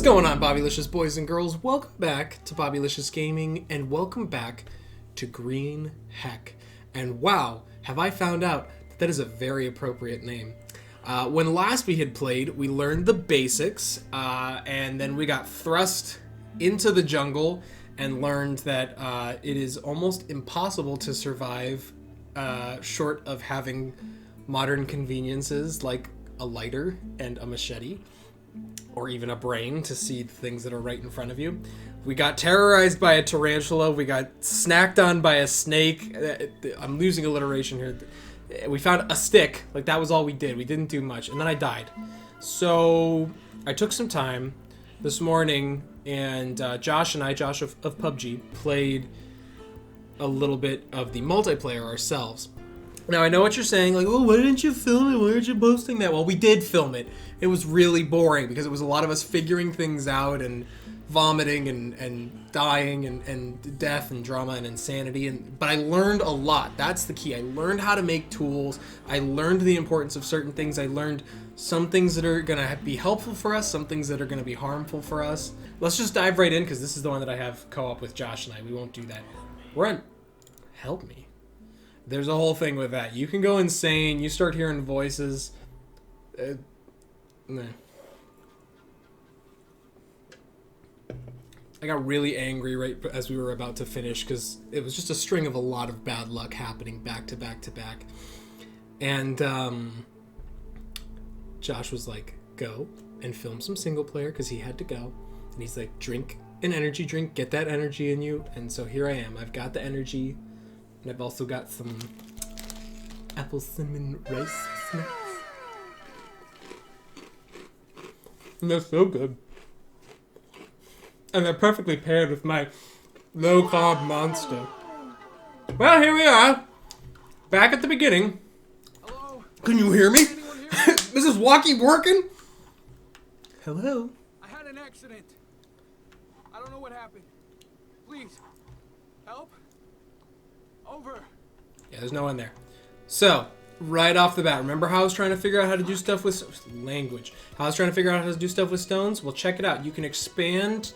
What's going on, Bobbylicious boys and girls? Welcome back to Bobbylicious Gaming, and welcome back to Green Heck. And wow, have I found out that is a very appropriate name. When last we had played, we learned the basics, and then we got thrust into the jungle and learned that it is almost impossible to survive short of having modern conveniences like a lighter and a machete, or even a brain to see the things that are right in front of you. We got terrorized by a tarantula. We got snacked on by a snake. I'm losing alliteration here. We found a stick. Like, that was all we did. We didn't do much. And then I died. So I took some time this morning, and Josh and I, Josh of PUBG, played a little bit of the multiplayer ourselves. Now, I know what you're saying, like, oh, why didn't you film it? Why aren't you posting that? Well, we did film it. It was really boring because it was a lot of us figuring things out and vomiting and dying and death and drama and insanity. But I learned a lot. That's the key. I learned how to make tools. I learned the importance of certain things. I learned some things that are going to be helpful for us, some things that are going to be harmful for us. Let's just dive right in because this is the one that I have co-op with Josh and I. We won't do that. We're on... Help me. There's a whole thing with that. You can go insane. You start hearing voices. Nah. I got really angry right as we were about to finish because it was just a string of a lot of bad luck happening back to back to back. And Josh was like, go and film some single player because he had to go. And he's like, drink an energy drink, get that energy in you. And so here I am. I've got the energy. And I've also got some apple cinnamon rice snacks. And they're so good. And they're perfectly paired with my low-carb monster. Well, here we are. Back at the beginning. Hello? Can you hear me? This is walkie working? Hello? I had an accident. I don't know what happened. Please, help. Over. Yeah, there's no one there. So, right off the bat, remember how I was trying to figure out how to do stuff with language? How I was trying to figure out how to do stuff with stones? Well, check it out. You can expand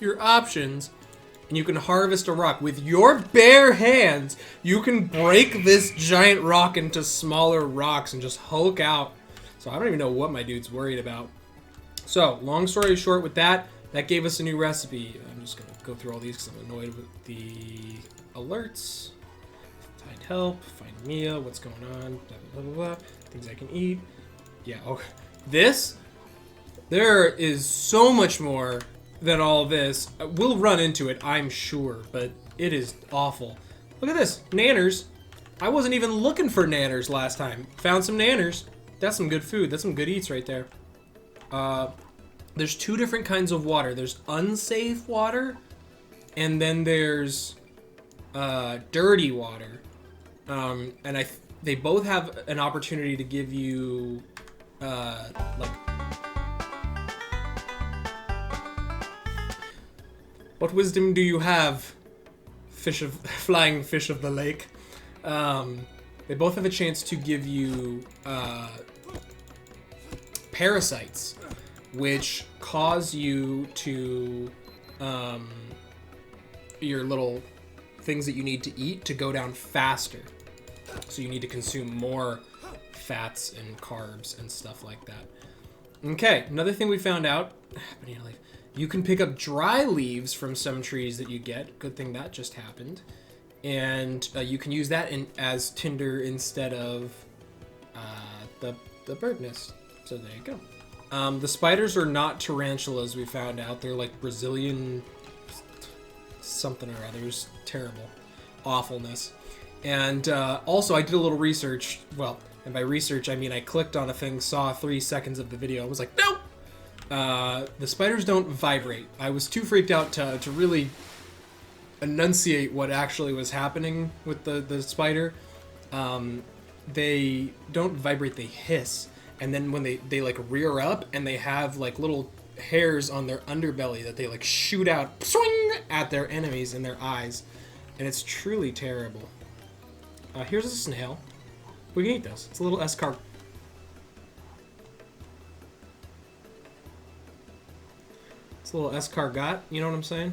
your options, and you can harvest a rock. With your bare hands, you can break this giant rock into smaller rocks and just hulk out. So I don't even know what my dude's worried about. So, long story short with that, that gave us a new recipe. I'm just going to go through all these because I'm annoyed with the alerts. Find help, find Mia, what's going on, blah, blah, blah, blah, things I can eat. Yeah, okay. This, there is so much more than all this. We'll run into it, I'm sure, but it is awful. Look at this, nanners. I wasn't even looking for nanners last time. Found some nanners. That's some good food. That's some good eats right there. There's two different kinds of water. There's unsafe water, and then there's dirty water. And they both have an opportunity to give you, like... What wisdom do you have, flying fish of the lake? They both have a chance to give you, parasites, which cause you to, your little things that you need to eat to go down faster. So you need to consume more fats and carbs and stuff like that. Okay, another thing we found out, banana leaf. You can pick up dry leaves from some trees that you get. Good thing that just happened. And you can use that as tinder instead of the bird nest. So there you go. The spiders are not tarantulas, we found out. They're like Brazilian something or others. Terrible. Awfulness. And also, I did a little research. Well, and by research, I mean I clicked on a thing, saw 3 seconds of the video. I was like, nope! The spiders don't vibrate. I was too freaked out to really enunciate what actually was happening with the spider. They don't vibrate, they hiss. And then when they like rear up and they have like little hairs on their underbelly that they like shoot out swing at their enemies in their eyes. And it's truly terrible. Here's a snail. We can eat this. It's a little escargot. This little escargot, you know what I'm saying?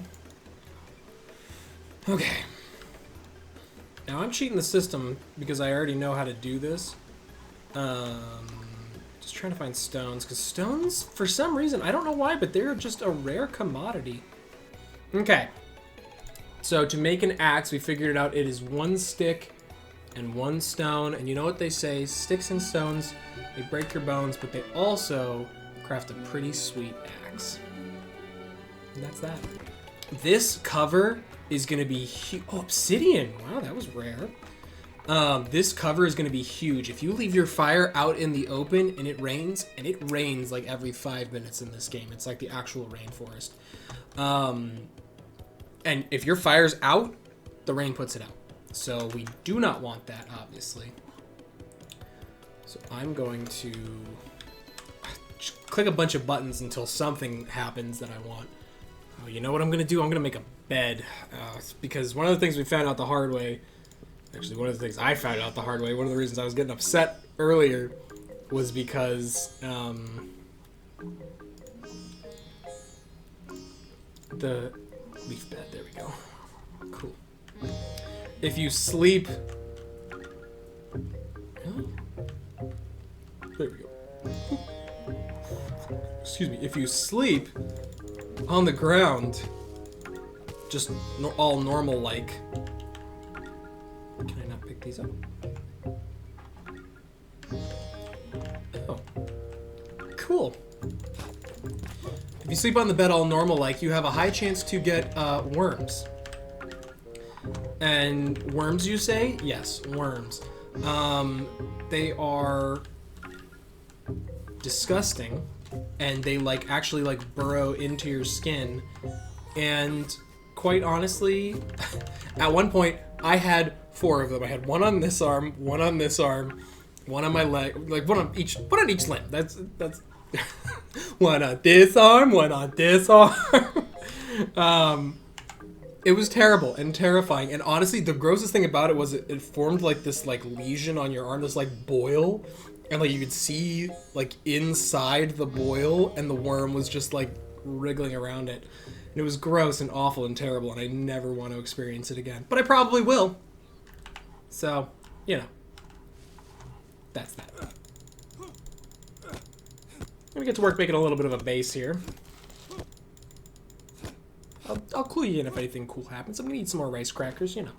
Okay. Now I'm cheating the system because I already know how to do this. Just trying to find stones, because stones, for some reason, I don't know why, but they're just a rare commodity. Okay. So to make an axe, we figured it out. It is 1 stick and 1 stone. And you know what they say, sticks and stones, they break your bones, but they also craft a pretty sweet axe. And that's that. This cover is going to be huge. Oh, obsidian. Wow, that was rare. This cover is going to be huge. If you leave your fire out in the open and it rains like every 5 minutes in this game. It's like the actual rainforest. And if your fire's out, the rain puts it out. So we do not want that, obviously. So I'm going to click a bunch of buttons until something happens that I want. Oh, you know what I'm going to do? I'm going to make a bed. Because one of the things we found out the hard way, actually one of the things I found out the hard way, one of the reasons I was getting upset earlier was because the leaf bed, there we go. Cool. If you sleep... There we go. Excuse me. If you sleep on the ground, just all normal like... Can I not pick these up? Oh. Cool. If you sleep on the bed all normal like, you have a high chance to get worms. And worms, you say? Yes, worms. They are disgusting, and they actually burrow into your skin. And quite honestly, at one point I had 4 of them. I had one on this arm, one on this arm, one on my leg, one on each limb. That's one on this arm, one on this arm. It was terrible and terrifying. And honestly, the grossest thing about it was it formed this lesion on your arm, this boil, and you could see inside the boil, and the worm was just wriggling around it. And it was gross and awful and terrible, and I never want to experience it again. But I probably will. So, you know, that's that. Let me get to work making a little bit of a base here. I'll clue you in if anything cool happens. I'm gonna eat some more rice crackers, you know.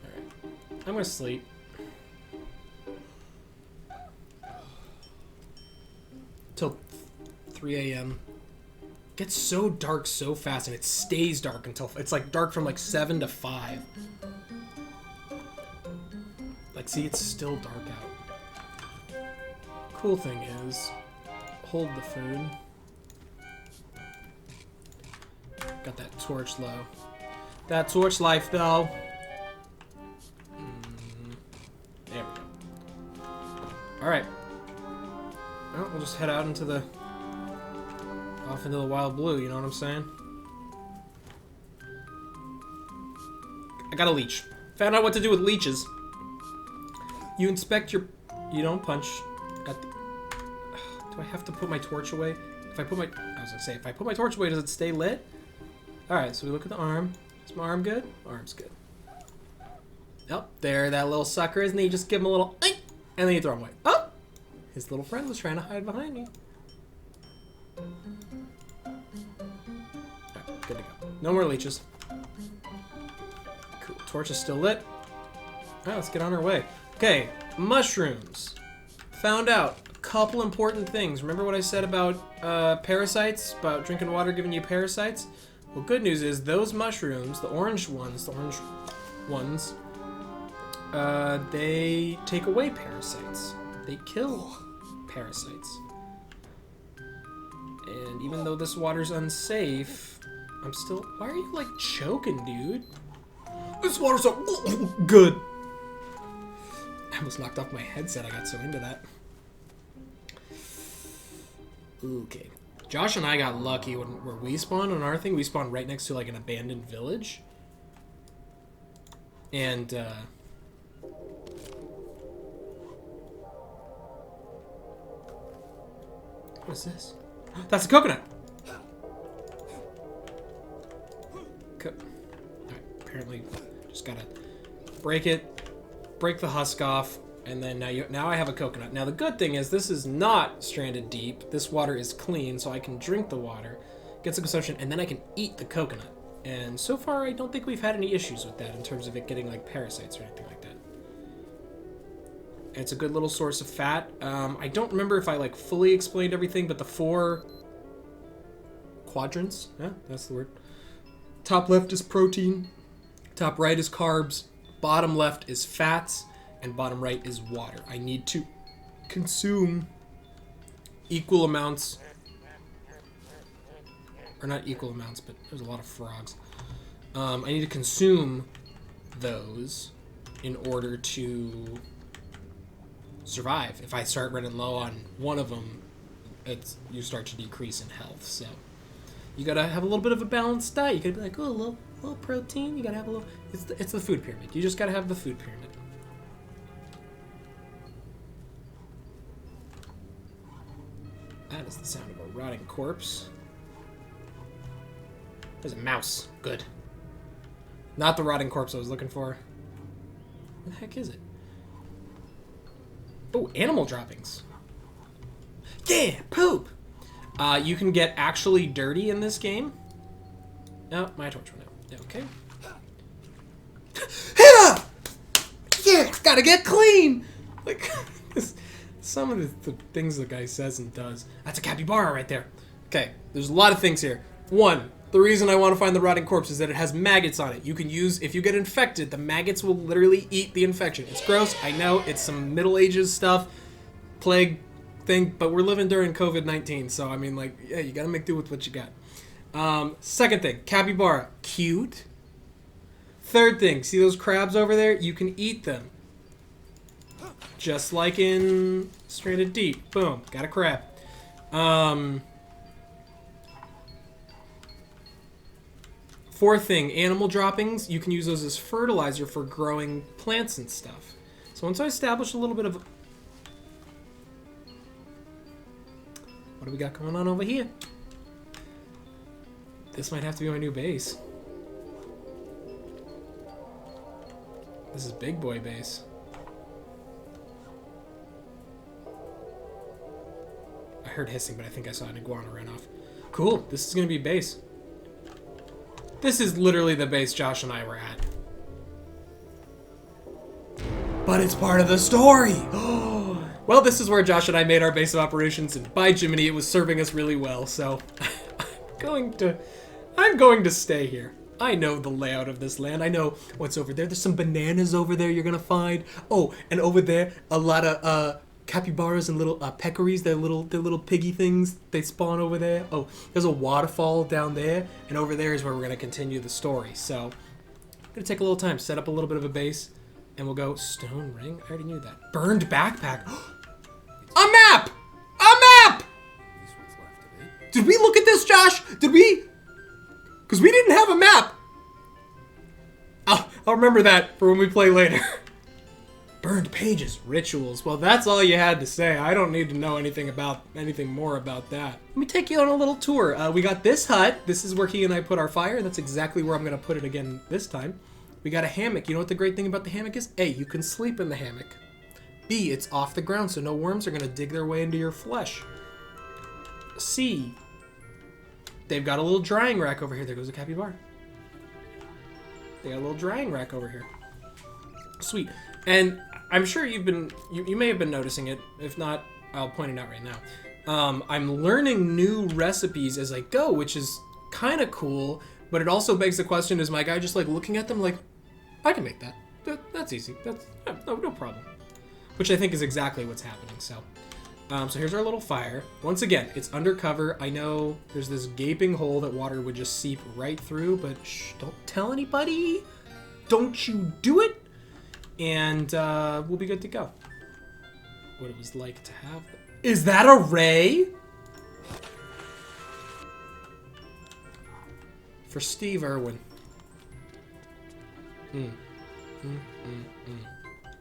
Alright. I'm gonna sleep. Till 3 a.m. Gets so dark so fast, and it stays dark until... It's dark from 7 to 5. See, it's still dark out. Cool thing is, hold the food. Got that torch low. That torch life, though. There we go. Alright. Well, we'll just head out into the... off into the wild blue, you know what I'm saying? I got a leech. Found out what to do with leeches. You inspect your... You don't punch at the... Do I have to put my torch away? If I put my... I was gonna say, if I put my torch away, does it stay lit? Alright, so we look at the arm. Is my arm good? Arm's good. Yep, there that little sucker is, and then you just give him a little... And then you throw him away. Oh! His little friend was trying to hide behind me. Alright, good to go. No more leeches. Cool, torch is still lit. Alright, let's get on our way. Okay, mushrooms. Found out a couple important things. Remember what I said about parasites? About drinking water giving you parasites? Well, good news is those mushrooms, the orange ones, they take away parasites. They kill parasites. And even though this water's unsafe, I'm still... Why are you, choking, dude? This water's so good. I almost knocked off my headset. I got so into that. Okay. Josh and I got lucky where we spawned on our thing. We spawned right next to, an abandoned village. And, what is this? That's a coconut! Alright, apparently just gotta break the husk off, and then now I have a coconut. Now the good thing is this is not stranded deep. This water is clean, so I can drink the water, get some consumption, and then I can eat the coconut. And so far, I don't think we've had any issues with that in terms of it getting like parasites or anything like that. It's a good little source of fat. I don't remember if I like fully explained everything, but the 4 quadrants, yeah, that's the word. Top left is protein, top right is carbs, bottom left is fats, and bottom right is water. I need to consume equal amounts, or not equal amounts, but there's a lot of frogs. I need to consume those in order to survive. If I start running low on one of them, you start to decrease in health. So you gotta have a little bit of a balanced diet. You could be like, oh, a little protein. You gotta have a little. It's the food pyramid. You just gotta have the food pyramid. That is the sound of a rotting corpse. There's a mouse. Good. Not the rotting corpse I was looking for. What the heck is it? Oh, animal droppings. Yeah, poop! You can get actually dirty in this game. Oh, my torch went out. Yeah, okay. Yeah, gotta get clean! Like, some of the things the guy says and does. That's a capybara right there. Okay, there's a lot of things here. 1, the reason I want to find the rotting corpse is that it has maggots on it. You can use, if you get infected, the maggots will literally eat the infection. It's gross, I know, it's some Middle Ages stuff, plague thing, but we're living during COVID-19, so I mean, like, yeah, you gotta make do with what you got. Second thing, capybara, cute. Third thing, see those crabs over there? You can eat them. Just like in Stranded Deep. Boom, got a crab. Fourth thing, animal droppings, you can use those as fertilizer for growing plants and stuff. So once I establish a little bit of... What do we got going on over here? This might have to be my new base. This is big boy base. I heard hissing, but I think I saw an iguana run off. Cool, this is gonna be base. This is literally the base Josh and I were at. But it's part of the story! Well, this is where Josh and I made our base of operations, and by Jiminy, it was serving us really well, so... I'm going to stay here. I know the layout of this land. I know what's over there. There's some bananas over there you're gonna find. Oh, and over there, a lot of, capybaras and little peccaries, they're little piggy things. They spawn over there. Oh, there's a waterfall down there, and over there is where we're gonna continue the story. So, I'm gonna take a little time, set up a little bit of a base, and we'll go stone ring. I already knew that. Burned backpack. A map! A map! Did we look at this, Josh? Did we? Because we didn't have a map. I'll remember that for when we play later. Burned pages, rituals. Well, that's all you had to say. I don't need to know anything more about that. Let me take you on a little tour. We got this hut. This is where he and I put our fire. That's exactly where I'm going to put it again this time. We got a hammock. You know what the great thing about the hammock is? A, you can sleep in the hammock. B, it's off the ground, so no worms are going to dig their way into your flesh. C, they've got a little drying rack over here. There goes a capybara. They got a little drying rack over here. Sweet. And I'm sure you may have been noticing it. If not, I'll point it out right now. I'm learning new recipes as I go, which is kind of cool, but it also begs the question, is my guy just like looking at them like, I can make that. That's easy. That's no problem. Which I think is exactly what's happening. So here's our little fire. Once again, it's undercover. I know there's this gaping hole that water would just seep right through, but shh, don't tell anybody. Don't you do it. And we'll be good to go. What it was like to have... Is that a ray? For Steve Irwin.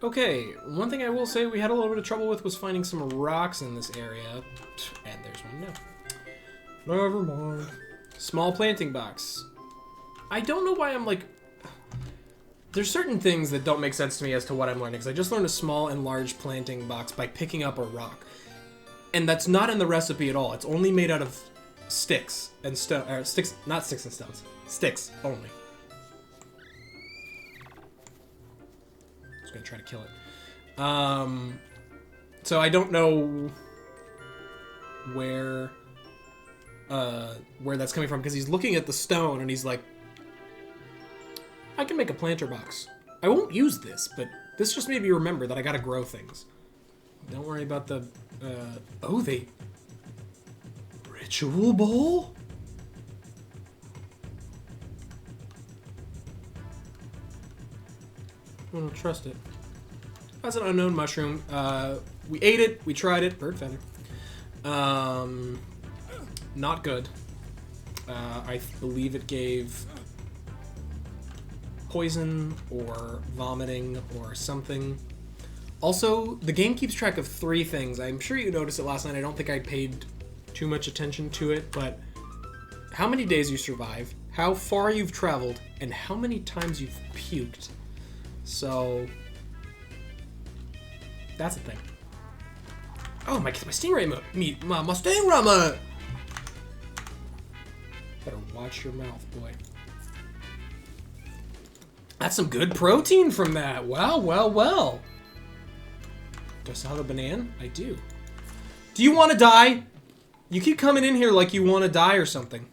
Okay, one thing I will say we had a little bit of trouble with was finding some rocks in this area. And there's one now. Never mind. Small planting box. I don't know why I'm like... There's certain things that don't make sense to me as to what I'm learning, because I just learned a small and large planting box by picking up a rock. And that's not in the recipe at all. It's only made out of sticks and stone... sticks, not sticks and stones. Sticks only. Just gonna try to kill it. So I don't know where that's coming from, because he's looking at the stone and he's like, I can make a planter box. I won't use this, but this just made me remember that I gotta grow things. Don't worry about the, oh, they... Ritual bowl? I don't trust it. That's an unknown mushroom. We ate it, we tried it, bird feather. Not good. I believe it gave poison or vomiting or something. Also, the game keeps track of 3 things. I'm sure you noticed it last night. I don't think I paid too much attention to it, but how many days you survive, how far you've traveled, and how many times you've puked. So, that's a thing. Oh, my stingray meat, my stingray meat. Better watch your mouth, boy. That's some good protein from that. Wow, well, well. Do I still have a banana? I do. Do you want to die? You keep coming in here like you want to die or something.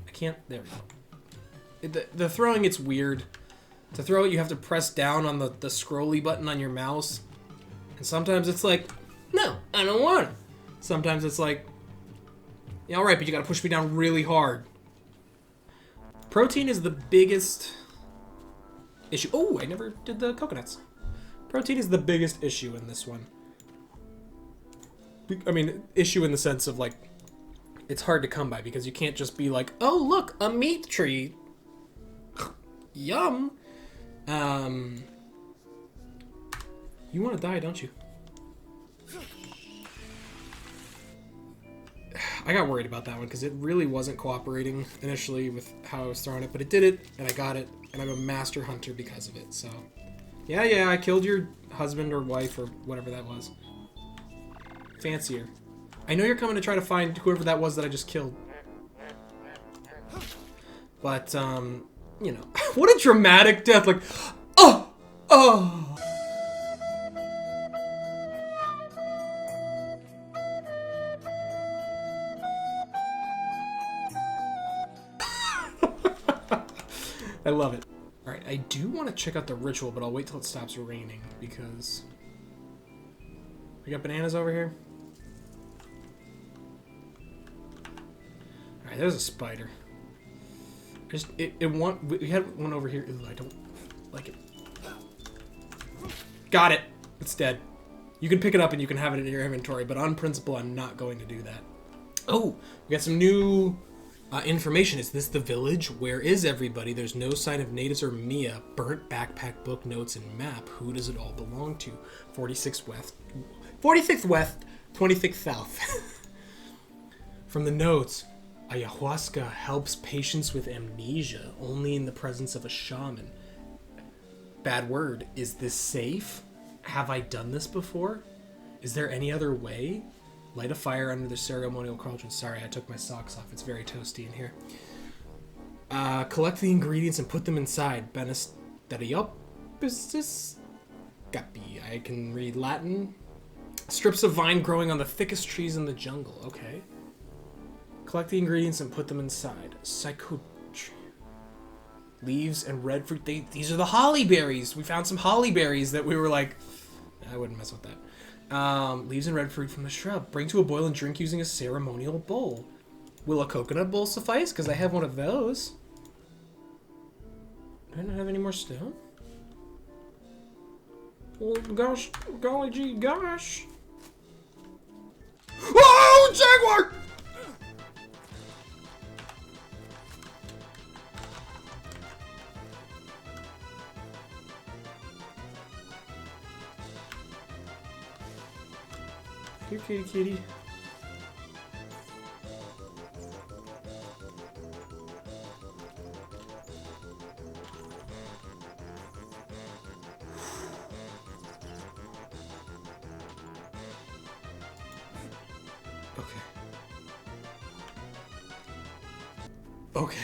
I can't. There we go. The throwing, it's weird. To throw it, you have to press down on the scrolly button on your mouse. And sometimes it's like, no, I don't want it. Sometimes it's like, yeah, alright, but you gotta push me down really hard. Protein is the biggest issue. Oh, I never did the coconuts. Protein is the biggest issue in this one. I mean, issue in the sense of, like, it's hard to come by because you can't just be like, oh, look, a meat tree. Yum. You want to die, don't you? I got worried about that one because it really wasn't cooperating initially with how I was throwing it, but it did it, and I got it, and I'm a master hunter because of it, so... Yeah, I killed your husband or wife or whatever that was. Fancier. I know you're coming to try to find whoever that was that I just killed. But, you know. What a dramatic death, like... Oh! Oh! I love it. Alright, I do want to check out the ritual, but I'll wait till it stops raining, because... We got bananas over here? Alright, there's a spider. We had one over here. Ew, I don't like it. Got it! It's dead. You can pick it up and you can have it in your inventory, but on principle, I'm not going to do that. Oh! We got some new... information. Is this the village? Where is everybody? There's no sign of natives or Mia. Burnt backpack, book, notes, and map. Who does it all belong to? 46th West. 46th West, 26th South. From the notes, ayahuasca helps patients with amnesia only in the presence of a shaman. Bad word. Is this safe? Have I done this before? Is there any other way? Light a fire under the ceremonial cauldron. Sorry, I took my socks off. It's very toasty in here. Collect the ingredients and put them inside. I can read Latin. Strips of vine growing on the thickest trees in the jungle. Okay. Collect the ingredients and put them inside. Psychotry. Leaves and red fruit. These are the holly berries. We found some holly berries that we were like, I wouldn't mess with that. Leaves and red fruit from the shrub. Bring to a boil and drink using a ceremonial bowl. Will a coconut bowl suffice? Because I have one of those. Do I not have any more stone? Well, gosh, golly gee, gosh. Oh, jaguar! Here, kitty, kitty. Okay.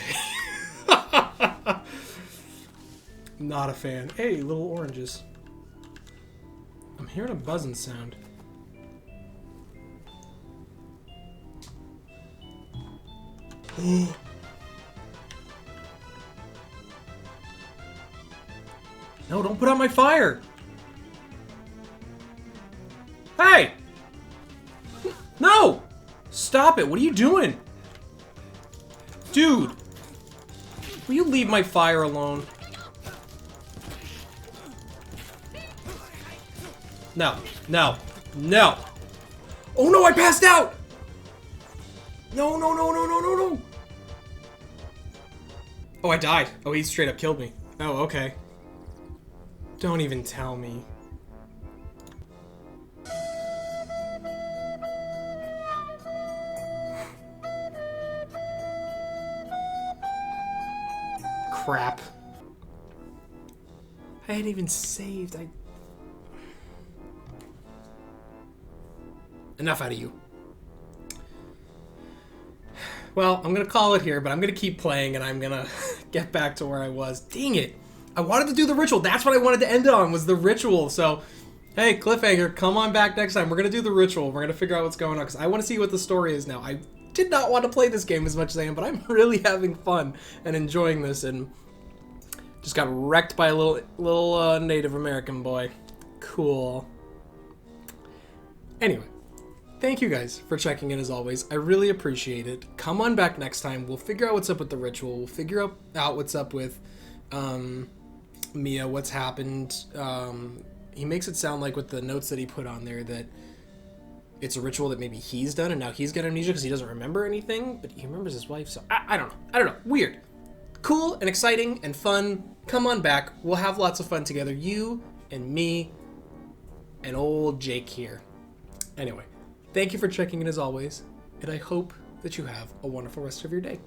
Not a fan. Hey, little oranges. I'm hearing a buzzing sound. No, don't put out my fire! Hey! No! Stop it, what are you doing? Dude! Will you leave my fire alone? No, no, no! Oh no, I passed out! No, no, no, no, no, no, no! Oh, I died. Oh, he straight up killed me. Oh, okay. Don't even tell me. Crap. I hadn't even saved. Enough out of you. Well, I'm gonna call it here, but I'm gonna keep playing and I'm gonna get back to where I was. Dang it. I wanted to do the ritual. That's what I wanted to end it on, was the ritual. So, hey, cliffhanger, come on back next time. We're gonna do the ritual. We're gonna figure out what's going on, because I want to see what the story is now. I did not want to play this game as much as I am, but I'm really having fun and enjoying this, and just got wrecked by a little Native American boy. Cool. Anyway. Thank you guys for checking in as always. I really appreciate it. Come on back next time. We'll figure out what's up with the ritual. We'll figure out what's up with Mia, what's happened. He makes it sound like with the notes that he put on there that it's a ritual that maybe he's done and now he's got amnesia because he doesn't remember anything, but he remembers his wife, so I don't know. I don't know. Weird. Cool and exciting and fun. Come on back. We'll have lots of fun together. You and me and old Jake here. Anyway. Thank you for checking in as always, and I hope that you have a wonderful rest of your day.